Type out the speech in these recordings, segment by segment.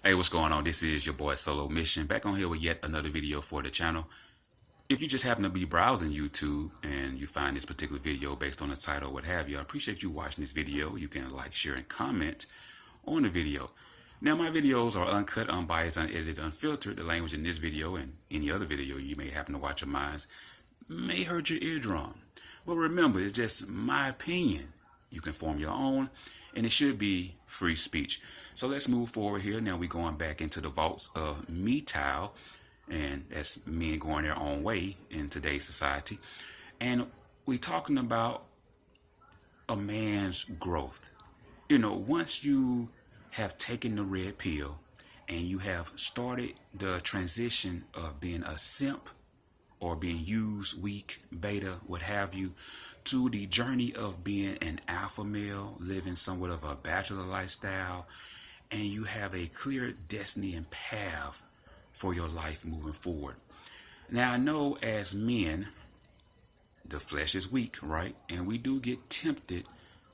Hey, what's going on? This is your boy Solo Mission back on here with yet another video for the channel. If you just happen to be browsing YouTube and you find this particular video based on the title or what have you, I appreciate you watching this video. You can like, share, and comment on the video. Now, my videos are uncut, unbiased, unedited, unfiltered. The language in this video and any other video you may happen to watch of mine may hurt your eardrum. But remember, it's just my opinion. You can form your own, and it should be free speech. So let's move forward here. Now we're going back into the vaults of Mgtow, and that's men going their own way in today's society. And we're talking about a man's growth. Once you have taken the red pill and you have started the transition of being a simp or being used, weak, beta, what have you, to the journey of being an alpha male, living somewhat of a bachelor lifestyle, and you have a clear destiny and path for your life moving forward. Now, I know as men, the flesh is weak, right? And we do get tempted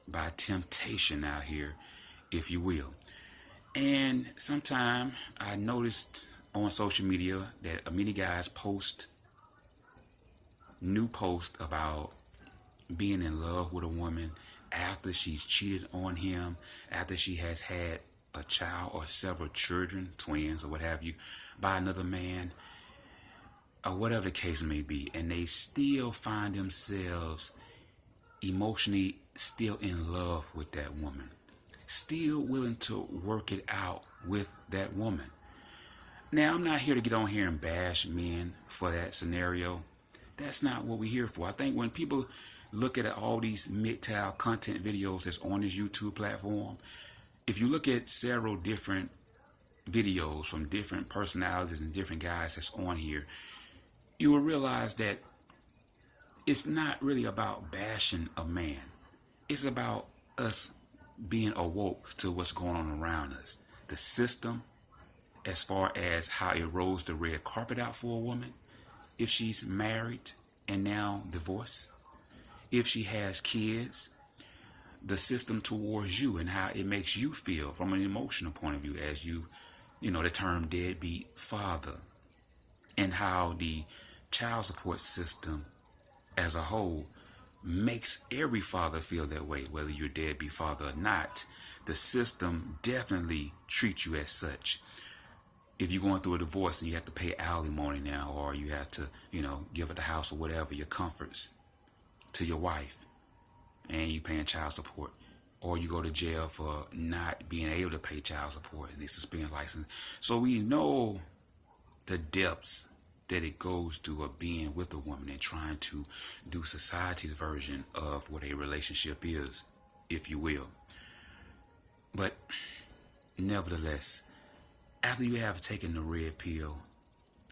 by temptation out here, if you will. And sometimes I noticed on social media that many guys post new posts about being in love with a woman after she's cheated on him, after she has had a child or several children, twins or what have you, by another man, or whatever the case may be, and they still find themselves emotionally still in love with that woman, still willing to work it out with that woman. Now, I'm not here to get on here and bash men for that scenario. That's not what we're here for. I think when people look at all these Mgtow content videos that's on this YouTube platform, if you look at several different videos from different personalities and different guys that's on here, you will realize that it's not really about bashing a man. It's about us being awoke to what's going on around us. The system, as far as how it rolls the red carpet out for a woman, if she's married and now divorced, if she has kids, the system towards you and how it makes you feel from an emotional point of view as the term deadbeat father, and how the child support system as a whole makes every father feel that way, whether you're a deadbeat father or not. The system definitely treats you as such. If you're going through a divorce and you have to pay alimony now, or you have to, give up the house or whatever, your comforts to your wife, and you paying child support, or you go to jail for not being able to pay child support and they suspend license. So we know the depths that it goes to of being with a woman and trying to do society's version of what a relationship is, if you will. But nevertheless, after you have taken the red pill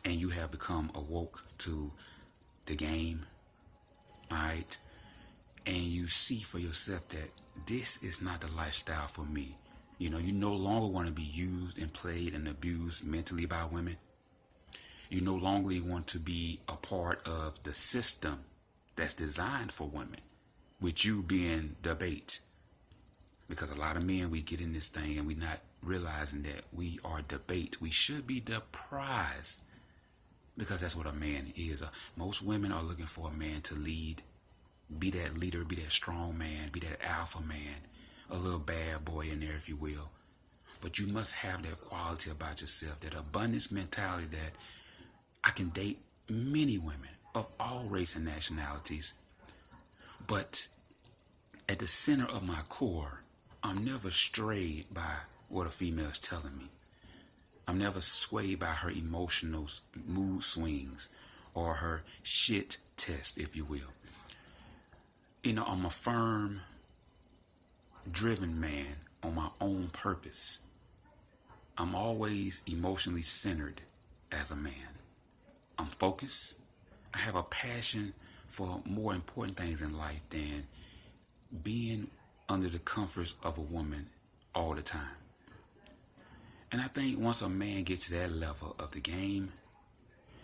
and you have become awoke to the game, all right, and you see for yourself that this is not the lifestyle for me. You no longer want to be used and played and abused mentally by women. You no longer want to be a part of the system that's designed for women, with you being the bait. Because a lot of men, we get in this thing and we're not realizing that we are the bait. We should be the prize, because that's what a man is. Most women are looking for a man to lead, be that leader, be that strong man, be that alpha man, a little bad boy in there, if you will. But you must have that quality about yourself, that abundance mentality, that I can date many women of all race and nationalities, but at the center of my core, I'm never strayed by what a female is telling me. I'm never swayed by her emotional mood swings or her shit test, if you will. I'm a firm, driven man on my own purpose. I'm always emotionally centered as a man. I'm focused. I have a passion for more important things in life than being under the comforts of a woman all the time. And I think once a man gets to that level of the game,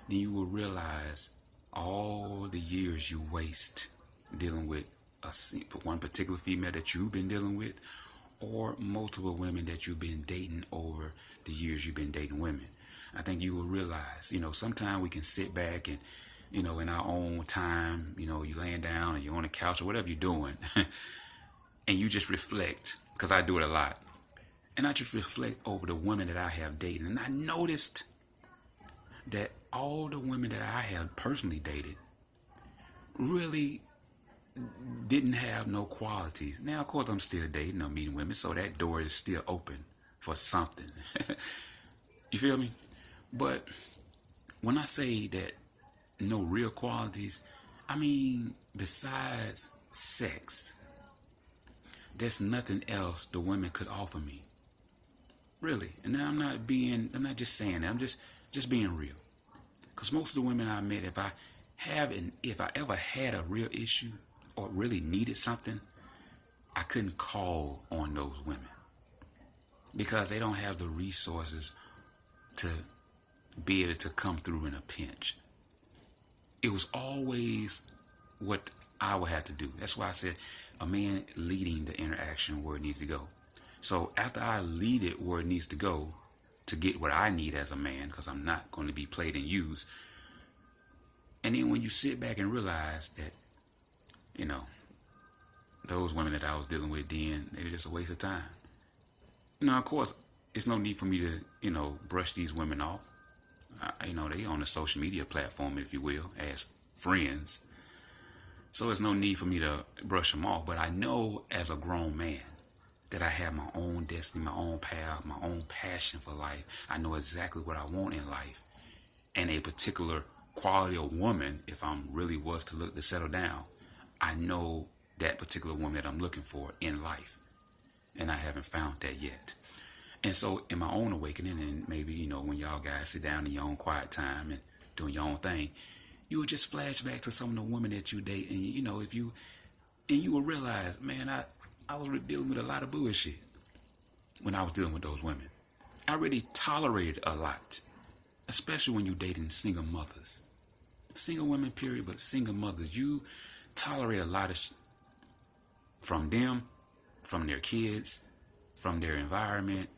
then you will realize all the years you waste dealing with one particular female that you've been dealing with, or multiple women that you've been dating over the years you've been dating women. I think you will realize, sometimes we can sit back and, in our own time, you laying down or you're on the couch or whatever you're doing, and you just reflect, because I do it a lot. And I just reflect over the women that I have dated. And I noticed that all the women that I have personally dated really didn't have no qualities. Now, of course, I'm still dating, I'm meeting women, so that door is still open for something. You feel me? But when I say that no real qualities, I mean, besides sex, there's nothing else the women could offer me. Really. And now I'm not just saying that, I'm just being real. Because most of the women I met, if I ever had a real issue or really needed something, I couldn't call on those women because they don't have the resources to be able to come through in a pinch. It was always what I would have to do. That's why I said a man leading the interaction where it needs to go. So after I lead it where it needs to go to get what I need as a man, because I'm not going to be played and used. And then when you sit back and realize that, those women that I was dealing with then, they were just a waste of time. Of course, it's no need for me to, brush these women off. They on a social media platform, if you will, as friends. So there's no need for me to brush them off. But I know as a grown man that I have my own destiny, my own path, my own passion for life. I know exactly what I want in life. And a particular quality of woman, if I'm really was to look to settle down, I know that particular woman that I'm looking for in life. And I haven't found that yet. And so in my own awakening, and maybe, when y'all guys sit down in your own quiet time and doing your own thing, you will just flash back to some of the women that you date. And, you will realize, man, I was dealing with a lot of bullshit when I was dealing with those women. I really tolerated a lot, especially when you're dating single mothers. Single women, period, but single mothers. You tolerate a lot of from them, from their kids, from their environment,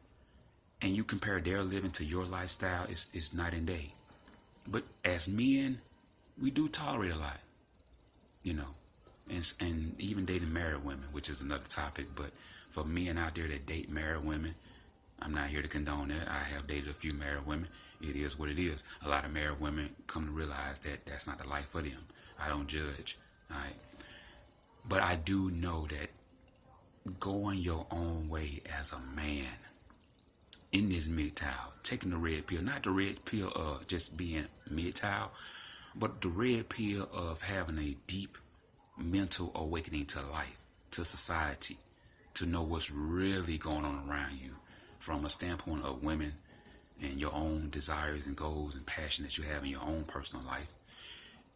and you compare their living to your lifestyle, it's night and day. But as men, we do tolerate a lot, and even dating married women, which is another topic. But for men out there that date married women, I'm not here to condone that. I have dated a few married women. It is what it is. A lot of married women come to realize that that's not the life for them. I don't judge, all right? But I do know that going your own way as a man in this Mgtow, taking the red pill, not the red pill of just being Mgtow, but the red pill of having a deep mental awakening to life, to society, to know what's really going on around you from a standpoint of women and your own desires and goals and passion that you have in your own personal life,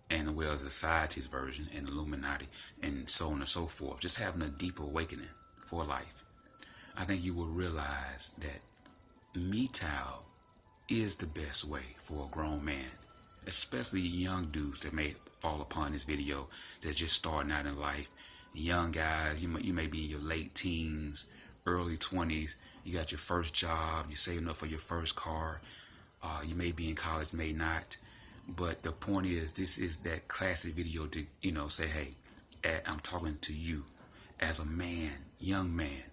and as well as society's version and Illuminati and so on and so forth. Just having a deep awakening for life. I think you will realize that Mgtow is the best way for a grown man, especially young dudes that may fall upon this video that's just starting out in life. Young guys, you may be in your late teens, early 20s. You got your first job. You're saving up for your first car. You may be in college, may not. But the point is, this is that classic video to, say, hey, I'm talking to you as a man, young man.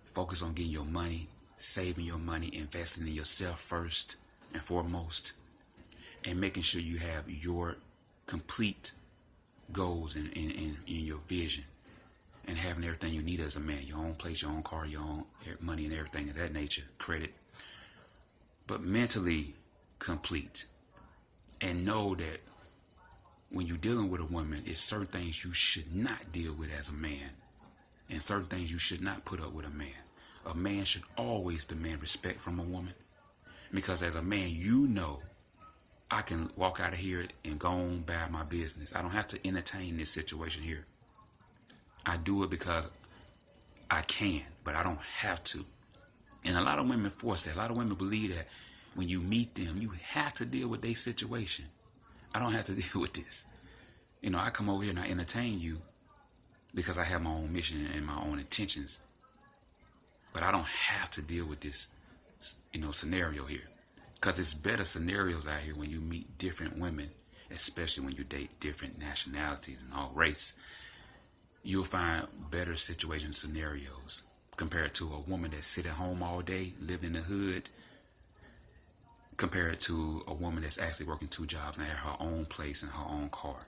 Focus on getting your money, saving your money, investing in yourself first and foremost, and making sure you have your complete goals in your vision, and having everything you need as a man, your own place, your own car, your own money and everything of that nature, credit, but mentally complete. And know that when you're dealing with a woman, it's certain things you should not deal with as a man, and certain things you should not put up with a man. A man should always demand respect from a woman, because as a man, I can walk out of here and go on by my business. I don't have to entertain this situation here. I do it because I can, but I don't have to. And a lot of women force that. A lot of women believe that when you meet them, you have to deal with their situation. I don't have to deal with this. I come over here and I entertain you because I have my own mission and my own intentions. but I don't have to deal with this, scenario here. Because it's better scenarios out here when you meet different women, especially when you date different nationalities and all race. You'll find better situation scenarios compared to a woman that sit at home all day, living in the hood, compared to a woman that's actually working 2 jobs and have her own place and her own car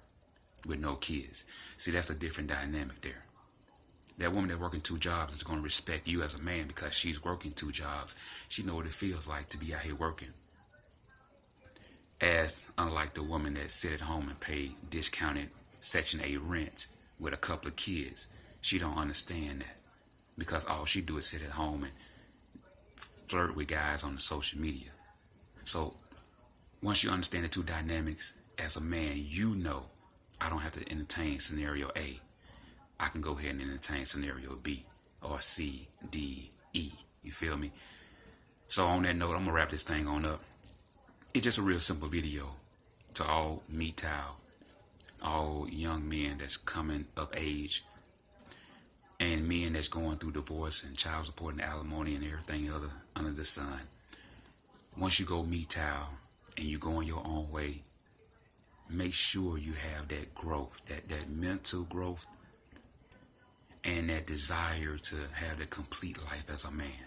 with no kids. See, that's a different dynamic there. That woman that's working 2 jobs is going to respect you as a man because she's working 2 jobs. She knows what it feels like to be out here working. As unlike the woman that sit at home and pay discounted Section 8 rent with a couple of kids. She don't understand that because all she do is sit at home and flirt with guys on the social media. So once you understand the 2 dynamics, as a man, you know I don't have to entertain scenario A. I can go ahead and entertain scenario B or C, D, E. You feel me? So on that note, I'm going to wrap this thing on up. It's just a real simple video to all Mgtow, all young men that's coming of age, and men that's going through divorce and child support and alimony and everything other under the sun. Once you go Mgtow and you go on your own way, make sure you have that growth, that mental growth, and that desire to have the complete life as a man.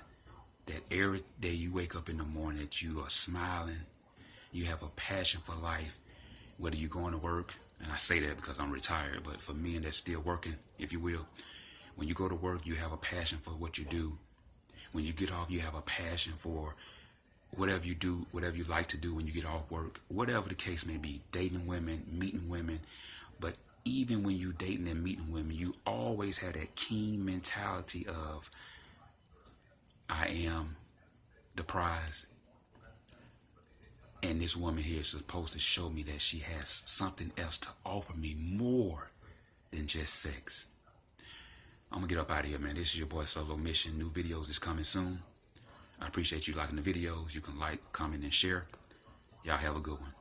That every day you wake up in the morning, that you are smiling, you have a passion for life, whether you're going to work, and I say that because I'm retired, but for men that's still working, if you will, when you go to work, you have a passion for what you do. When you get off, you have a passion for whatever you do, whatever you like to do when you get off work, whatever the case may be, dating women, meeting women. But even when you dating and meeting women, you always have that keen mentality of, I am the prize. And this woman here is supposed to show me that she has something else to offer me more than just sex. I'm going to get up out of here, man. This is your boy Solo Mission. New videos is coming soon. I appreciate you liking the videos. You can like, comment, and share. Y'all have a good one.